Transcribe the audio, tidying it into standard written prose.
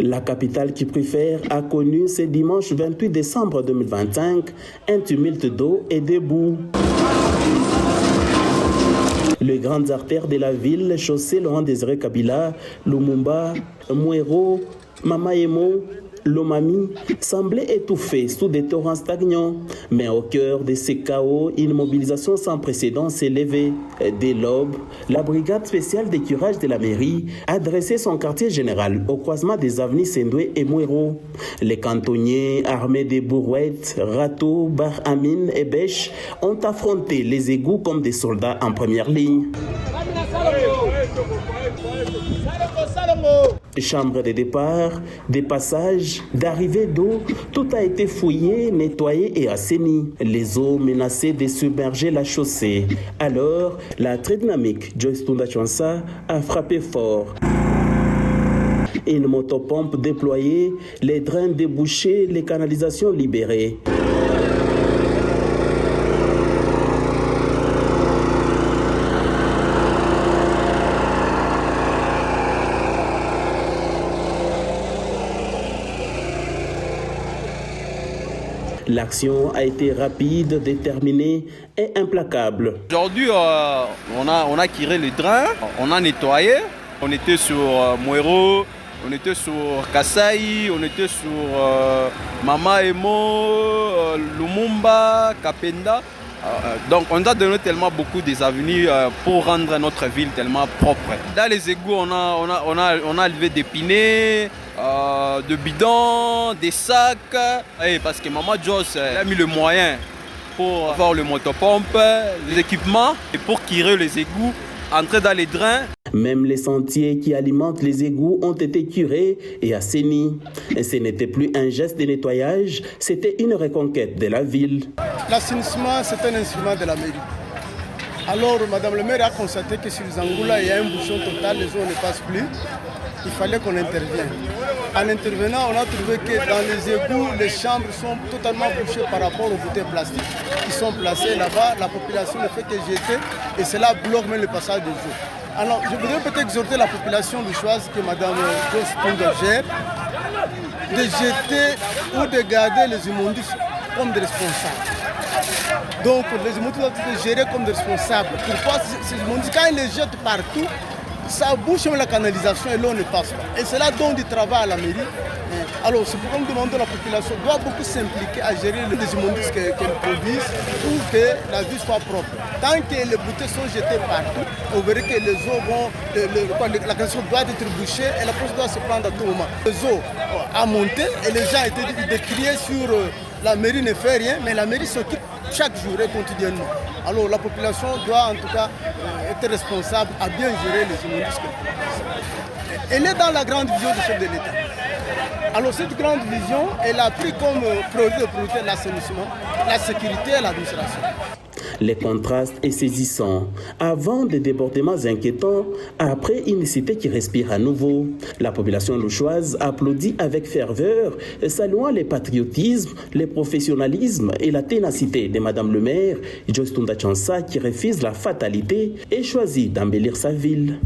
La capitale qui préfère a connu ce dimanche 28 décembre 2025 un tumulte d'eau et de boue. Les grandes artères de la ville, chaussée Laurent-Désiré Kabila, Lumumba, Mwero, Mamaemo, Lomami, semblaient étouffées sous des torrents stagnants. Mais au cœur de ces chaos, une mobilisation sans précédent s'est levée. Dès l'aube, la brigade spéciale de curage de la mairie a dressé son quartier général au croisement des avenues Sendoué et Mwero. Les cantonniers, armés de brouettes, râteaux, bar amines et bêches, ont affronté les égouts comme des soldats en première ligne. Chambres de départ, des passages, d'arrivée d'eau, tout a été fouillé, nettoyé et assaini. Les eaux menaçaient de submerger la chaussée. Alors, la très dynamique Joyce Tunda Chansa a frappé fort. Une motopompe déployée, les drains débouchés, les canalisations libérées. L'action a été rapide, déterminée et implacable. Aujourd'hui, on a tiré les drains, on a nettoyé. On était sur Mwero, on était sur Kasai, on était sur Mamaemo, Lumumba, Kapenda. Donc on a donné tellement beaucoup des avenues pour rendre notre ville tellement propre. Dans les égouts, on a levé des pinets, de bidons, des sacs. Et parce que Maman Joss a mis le moyen pour avoir le motopompe, les équipements et pour tirer les égouts, entrer dans les drains. Même les sentiers qui alimentent les égouts ont été curés et assainis. Et ce n'était plus un geste de nettoyage, c'était une reconquête de la ville. L'assainissement, c'est un instrument de la mairie. Alors, Madame le maire a constaté que sur Zangoula, il y a un bouchon total, les eaux ne passent plus. Il fallait qu'on intervienne. En intervenant, on a trouvé que dans les égouts, les chambres sont totalement bouchées par rapport aux bouteilles plastiques qui sont placées là-bas. La population ne fait que jeter et cela bloque même le passage des eaux. Alors, je voudrais peut-être exhorter la population louchoise que Mme Joyce Tunda gère de jeter ou de garder les immondices comme des responsables. Donc, les immondices doivent être gérés comme des responsables. Pourquoi ces immondices, quand ils les jettent partout, ça bouche la canalisation et l'eau ne passe pas. Et cela donne du travail à la mairie. Alors, c'est pourquoi nous demandons à la population doit beaucoup s'impliquer à gérer les immondices qu'elle produise pour que la ville soit propre. Tant que les bouteilles sont jetées partout, on verrait que les eaux vont, la canalisation doit être bouchée et la poche doit se prendre à tout moment. Les eaux ont monté et les gens étaient décriés sur la mairie ne fait rien, mais la mairie s'occupe chaque jour et quotidiennement. Alors la population doit en tout cas être responsable à bien gérer les immondices qu'elle produit. Elle est dans la grande vision du chef de l'État. Alors cette grande vision, elle a pris comme priorité l'assainissement, la sécurité et l'administration. Les contrastes est saisissant. Avant des débordements inquiétants, après une cité qui respire à nouveau. La population louchoise applaudit avec ferveur, saluant le patriotisme, le professionnalisme et la ténacité de Madame le maire, Joyce Tunda Chansa, qui refuse la fatalité et choisit d'embellir sa ville.